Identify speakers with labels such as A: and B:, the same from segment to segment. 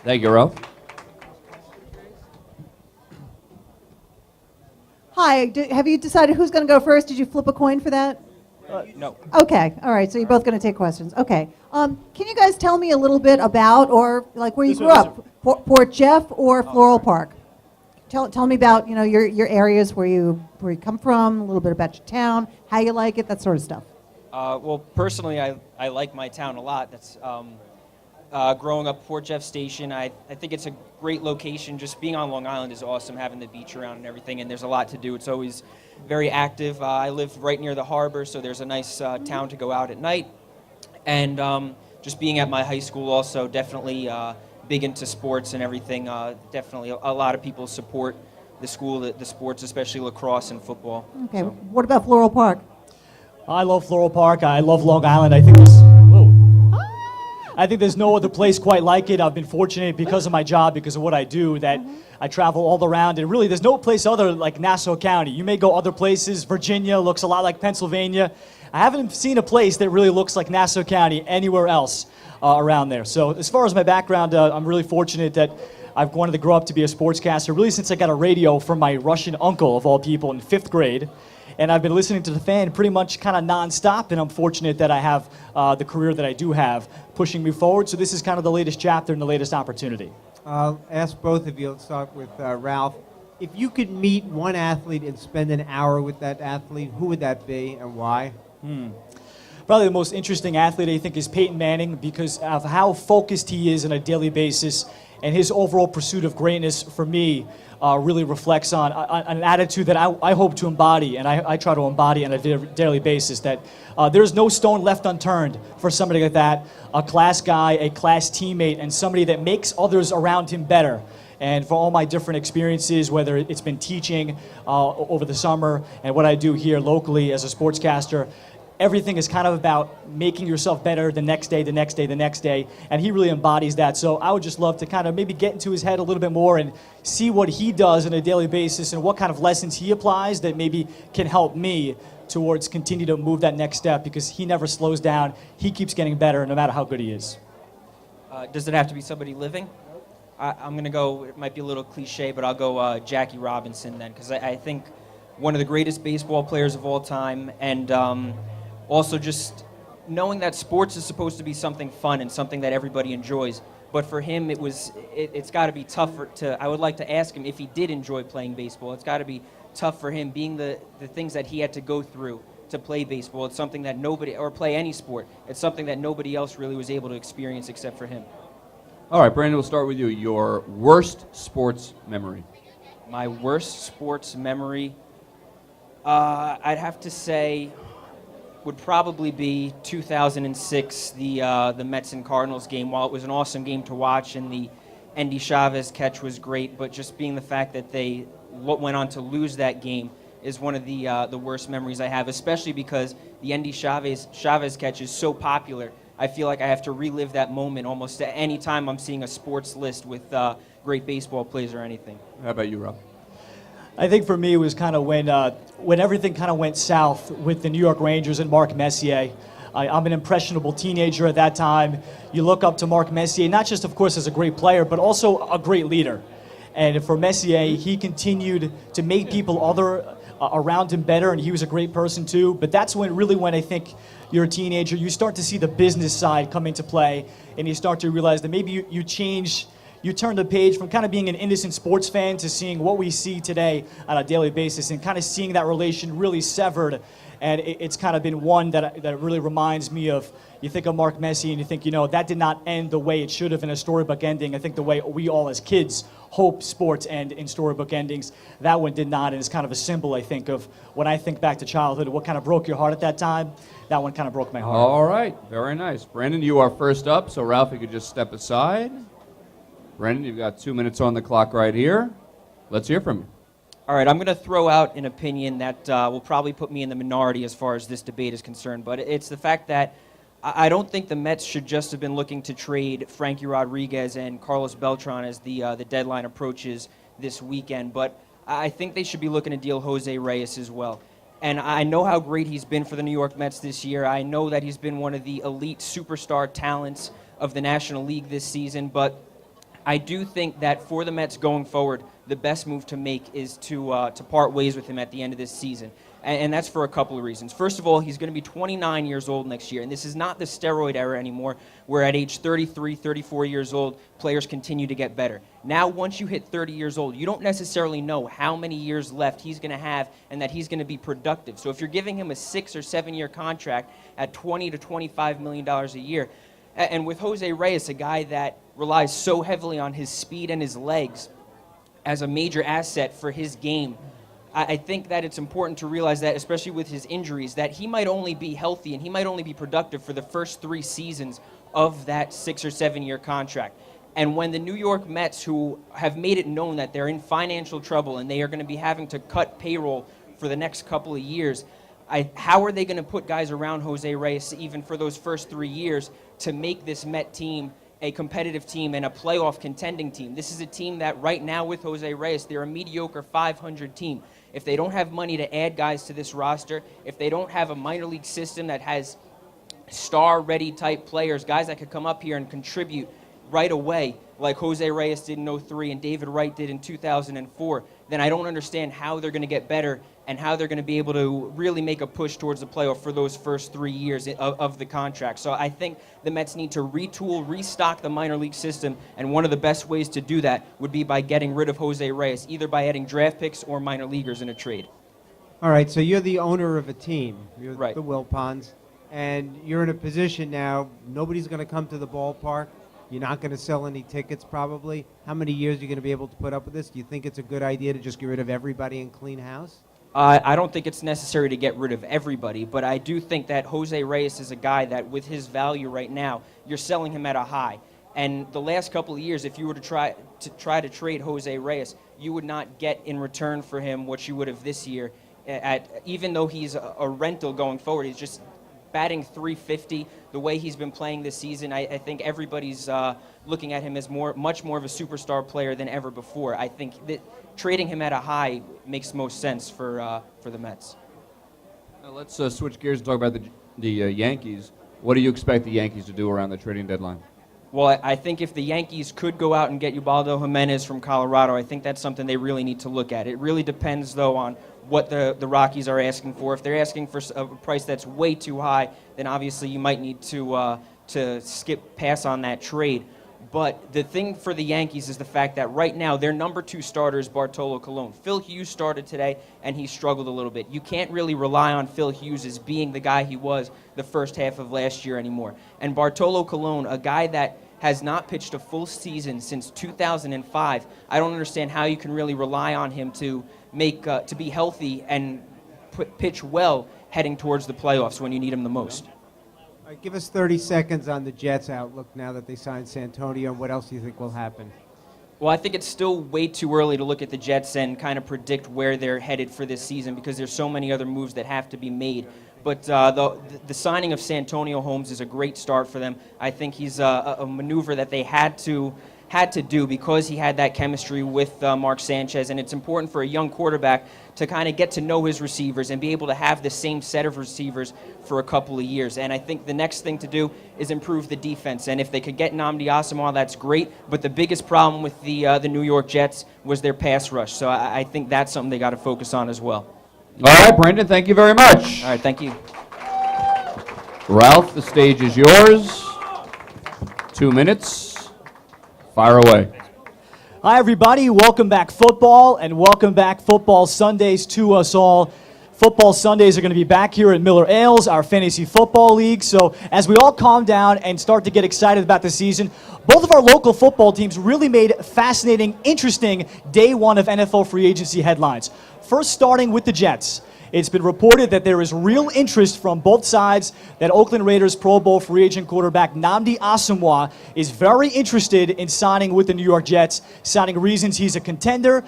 A: Thank you, Ralph.
B: Hi, have you decided who's going to go first? Did you flip a coin for that?
C: No.
B: Okay, all right, so you're both going to take questions. Okay. Can you guys tell me a little bit about, or like where you grew up, Port Jeff or Floral Park? Tell me about, your areas where you come from, a little bit about your town, how you like it, that sort of stuff.
C: Well, personally, I like my town a lot. That's growing up Port Jeff Station. I think it's a great location. Just being on Long Island is awesome, having the beach around and everything, and there's a lot to do. It's always very active. I live right near the harbor, so there's a nice town to go out at night. And just being at my high school also, definitely big into sports and everything. Definitely a lot of people support the school, the sports, especially lacrosse and football.
B: Okay,
C: So.
B: what about Floral Park?
D: I love Floral Park. I love Long Island. I think there's no other place quite like it. I've been fortunate because of my job, because of what I do, that I travel all around. And really, there's no place other like Nassau County. You may go other places. Virginia looks a lot like Pennsylvania. I haven't seen a place that really looks like Nassau County anywhere else around there. So as far as my background, I'm really fortunate that I've wanted to grow up to be a sportscaster really since I got a radio from my Russian uncle, of all people, in 5th grade. And I've been listening to the fan pretty much kind of nonstop, and I'm fortunate that I have the career that I do have pushing me forward. So this is kind of the latest chapter and the latest opportunity.
E: I'll ask both of you. Let's start with Ralph. If you could meet one athlete and spend an hour with that athlete, who would that be and why?
D: Probably the most interesting athlete, I think, is Peyton Manning, because of how focused he is on a daily basis, and his overall pursuit of greatness, for me, really reflects on an attitude that I hope to embody, and I try to embody on a daily basis, that there's no stone left unturned for somebody like that, a class guy, a class teammate, and somebody that makes others around him better. And for all my different experiences, whether it's been teaching over the summer and what I do here locally as a sportscaster, everything is kind of about making yourself better the next day, the next day, the next day, and he really embodies that. So I would just love to kind of maybe get into his head a little bit more and see what he does on a daily basis and what kind of lessons he applies that maybe can help me towards continue to move that next step, because he never slows down. He keeps getting better no matter how good he is.
C: Does it have to be somebody living? I'm going to go, it might be a little cliche, but I'll go Jackie Robinson then, because I think one of the greatest baseball players of all time, and also just knowing that sports is supposed to be something fun and something that everybody enjoys. But for him, it's got to be tough I would like to ask him if he did enjoy playing baseball. It's got to be tough for him, being the things that he had to go through to play baseball. It's something that nobody, or play any sport, it's something that nobody else really was able to experience except for him.
A: All right, Brandon, we'll start with you. Your worst sports memory.
C: My worst sports memory, I'd have to say, would probably be 2006, the Mets and Cardinals game. While it was an awesome game to watch and the Endy Chavez catch was great, but just being the fact that they went on to lose that game is one of the worst memories I have, especially because the Endy Chavez catch is so popular. I feel like I have to relive that moment almost at any time I'm seeing a sports list with great baseball players or anything.
A: How about you, Rob?
D: I think for me it was kind of when everything kind of went south with the New York Rangers and Mark Messier. I'm an impressionable teenager at that time. You look up to Mark Messier, not just, of course, as a great player, but also a great leader. And for Messier, he continued to make people around him better, and he was a great person too. But that's when I think you're a teenager, you start to see the business side come into play, and you start to realize that maybe you turn the page from kind of being an innocent sports fan to seeing what we see today on a daily basis, and kind of seeing that relation really severed. And it's kind of been one that really reminds me of, you think of Mark Messier and you think, that did not end the way it should have in a storybook ending. I think the way we all as kids hope sports end in storybook endings, that one did not. And it's kind of a symbol, I think, of when I think back to childhood, what kind of broke your heart at that time. That one kind of broke my heart.
A: All right, very nice. Brandon, you are first up, so Ralph, you could just step aside. Brandon, you've got 2 minutes on the clock right here. Let's hear from you.
C: All right, I'm going to throw out an opinion that will probably put me in the minority as far as this debate is concerned, but it's the fact that I don't think the Mets should just have been looking to trade Frankie Rodriguez and Carlos Beltran as the deadline approaches this weekend, but I think they should be looking to deal Jose Reyes as well. And I know how great he's been for the New York Mets this year. I know that he's been one of the elite superstar talents of the National League this season, but I do think that for the Mets going forward, the best move to make is to part ways with him at the end of this season. And that's for a couple of reasons. First of all, he's going to be 29 years old next year, and this is not the steroid era anymore, where at age 33, 34 years old, players continue to get better. Now, once you hit 30 years old, you don't necessarily know how many years left he's going to have and that he's going to be productive. So if you're giving him a 6 or 7 year contract at $20 to $25 million a year, and with Jose Reyes, a guy that relies so heavily on his speed and his legs as a major asset for his game, I think that it's important to realize that, especially with his injuries, that he might only be healthy and he might only be productive for the first 3 seasons of that 6 or 7 year contract. And when the New York Mets, who have made it known that they're in financial trouble and they are going to be having to cut payroll for the next couple of years, how are they going to put guys around Jose Reyes even for those first 3 years to make this Met team a competitive team and a playoff contending team? This is a team that right now with Jose Reyes, they're a mediocre 500 team. If they don't have money to add guys to this roster, if they don't have a minor league system that has star-ready type players, guys that could come up here and contribute right away, like Jose Reyes did in 2003 and David Wright did in 2004, then I don't understand how they're going to get better and how they're going to be able to really make a push towards the playoff for those first 3 years of the contract. So I think the Mets need to retool, restock the minor league system, and one of the best ways to do that would be by getting rid of Jose Reyes, either by adding draft picks or minor leaguers in a trade.
E: All right, so you're the owner of a team. You're
C: Right.
E: the Wilpons, and you're in a position now, nobody's going to come to the ballpark. You're not going to sell any tickets probably. How many years are you going to be able to put up with this? Do you think it's a good idea to just get rid of everybody and clean house?
C: I don't think it's necessary to get rid of everybody, but I do think that Jose Reyes is a guy that, with his value right now, you're selling him at a high. And the last couple of years, if you were to try to trade Jose Reyes, you would not get in return for him what you would have this year. Even though he's a rental going forward, he's just batting .350. The way he's been playing this season, I think everybody's looking at him as much more of a superstar player than ever before. I think that trading him at a high makes most sense for the Mets.
A: Now let's switch gears and talk about the Yankees. What do you expect the Yankees to do around the trading deadline?
C: Well, I think if the Yankees could go out and get Ubaldo Jimenez from Colorado, I think that's something they really need to look at. It really depends, though, on what the Rockies are asking for. If they're asking for a price that's way too high, then obviously you might need to pass on that trade. But the thing for the Yankees is the fact that right now their number 2 starter is Bartolo Colon. Phil Hughes started today, and he struggled a little bit. You can't really rely on Phil Hughes as being the guy he was the first half of last year anymore. And Bartolo Colon, a guy that has not pitched a full season since 2005, I don't understand how you can really rely on him to be healthy and pitch well heading towards the playoffs when you need him the most.
E: All right, give us 30 seconds on the Jets' outlook now that they signed Santonio, and what else do you think will happen?
C: Well, I think it's still way too early to look at the Jets and kind of predict where they're headed for this season because there's so many other moves that have to be made. But the signing of Santonio Holmes is a great start for them. I think he's a maneuver that they had to do because he had that chemistry with Mark Sanchez, and it's important for a young quarterback to kind of get to know his receivers and be able to have the same set of receivers for a couple of years. And I think the next thing to do is improve the defense, and if they could get Nnamdi Asomugha, that's great, but the biggest problem with the New York Jets was their pass rush, so I think that's something they got to focus on as well.
A: All right, Brendan, thank you very much.
C: All right, thank you.
A: Ralph, the stage is yours. 2 minutes. Fire away.
D: Hi, everybody. Welcome back, football, and welcome back, Football Sundays, to us all. Football Sundays are going to be back here at Miller Ailes, our fantasy football league. So as we all calm down and start to get excited about the season, both of our local football teams really made fascinating, interesting day one of NFL free agency headlines. First, starting with the Jets. It's been reported that there is real interest from both sides that Oakland Raiders Pro Bowl free agent quarterback Nnamdi Asomugha is very interested in signing with the New York Jets, citing reasons he's a contender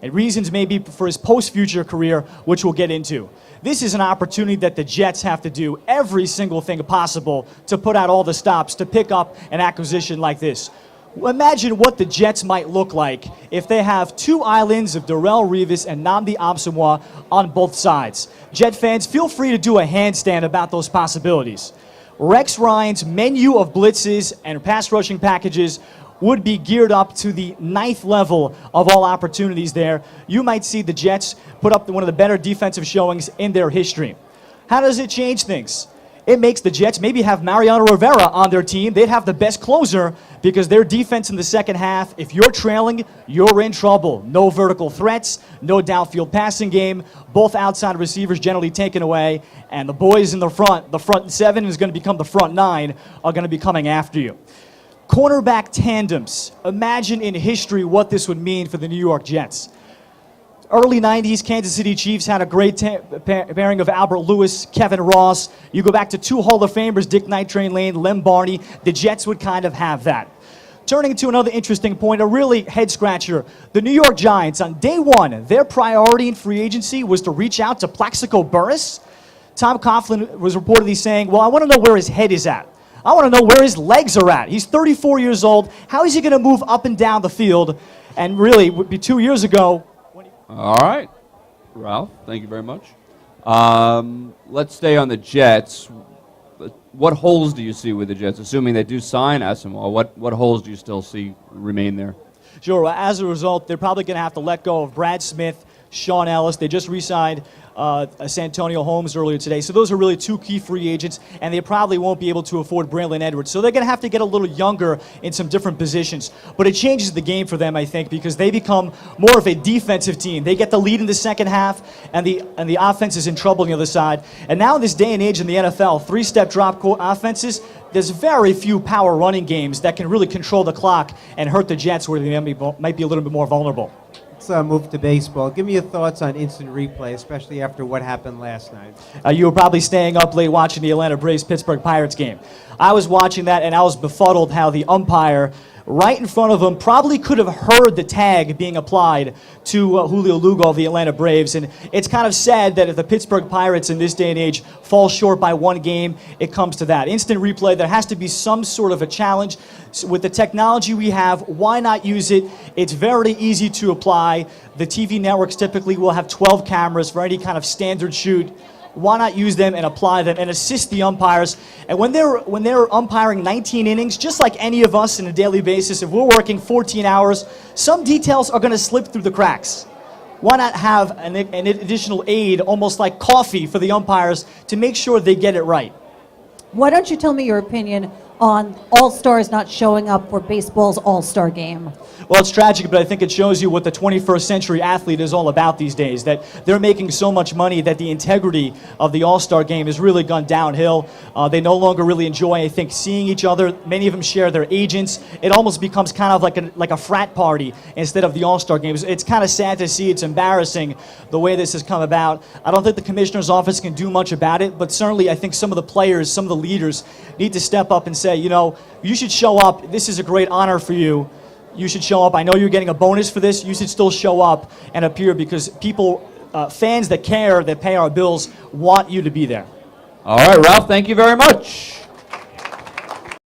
D: and reasons maybe for his post-future career, which we'll get into. This is an opportunity that the Jets have to do every single thing possible to put out all the stops to pick up an acquisition like this. Imagine what the Jets might look like if they have 2 islands of Darrelle Revis and Nnamdi Asomugha on both sides. Jet fans, feel free to do a handstand about those possibilities. Rex Ryan's menu of blitzes and pass rushing packages would be geared up to the 9th level of all opportunities there. You might see the Jets put up one of the better defensive showings in their history. How does it change things? It makes the Jets maybe have Mariano Rivera on their team. They'd have the best closer because their defense in the second half, if you're trailing, you're in trouble. No vertical threats, no downfield passing game, both outside receivers generally taken away, and the boys in the front 7 is going to become the front 9, are going to be coming after you. Cornerback tandems. Imagine in history what this would mean for the New York Jets. Early 90s, Kansas City Chiefs had a great pairing of Albert Lewis, Kevin Ross. You go back to 2 Hall of Famers, Dick Night Train Lane, Lem Barney. The Jets would kind of have that. Turning to another interesting point, a really head-scratcher. The New York Giants, on day 1, their priority in free agency was to reach out to Plaxico Burress. Tom Coughlin was reportedly saying, well, I want to know where his head is at. I want to know where his legs are at. He's 34 years old. How is he going to move up and down the field? And really, it would be 2 years ago.
A: All right, Ralph, thank you very much. Let's stay on the Jets. What holes do you see with the Jets, assuming they do sign Asamoah? What holes do you still see remain there?
D: Sure, as a result, they're probably going to have to let go of Brad Smith, Sean Ellis. They just re-signed Santonio Holmes earlier today. So those are really 2 key free agents, and they probably won't be able to afford Braylon Edwards. So they're going to have to get a little younger in some different positions. But it changes the game for them, I think, because they become more of a defensive team. They get the lead in the second half, and the offense is in trouble on the other side. And now in this day and age in the NFL, 3-step drop offenses, there's very few power running games that can really control the clock and hurt the Jets where they might be a little bit more vulnerable.
E: Let's move to baseball. Give me your thoughts on instant replay, especially after what happened last night.
D: You were probably staying up late watching the Atlanta Braves-Pittsburgh Pirates game. I was watching that, and I was befuddled how the umpire right in front of him probably could have heard the tag being applied to Julio Lugo of the Atlanta Braves. And it's kind of sad that if the Pittsburgh Pirates in this day and age fall short by 1 game, it comes to that. Instant replay, there has to be some sort of a challenge. So with the technology we have, why not use it? It's very easy to apply. The TV networks typically will have 12 cameras for any kind of standard shoot. Why not use them and apply them and assist the umpires? And when they're umpiring 19 innings, just like any of us on a daily basis, if we're working 14 hours, some details are going to slip through the cracks. Why not have an additional aid, almost like coffee, for the umpires to make sure they get it right?
B: Why don't you tell me your opinion on All-Stars not showing up for baseball's All-Star game?
D: Well, it's tragic, but I think it shows you what the 21st century athlete is all about these days, that they're making so much money that the integrity of the All-Star game has really gone downhill. They no longer really enjoy, I think, seeing each other. Many of them share their agents. It almost becomes kind of like a frat party instead of the All-Star games. It's kind of sad to see. It's embarrassing the way this has come about. I don't think the commissioner's office can do much about it, but certainly I think some of the players, some of the leaders need to step up and say, you know, you should show up. This is a great honor for you. You should show up. I know you're getting a bonus for this. You should still show up and appear because people, fans that care, that pay our bills, want you to be there.
A: All right, Ralph, thank you very much.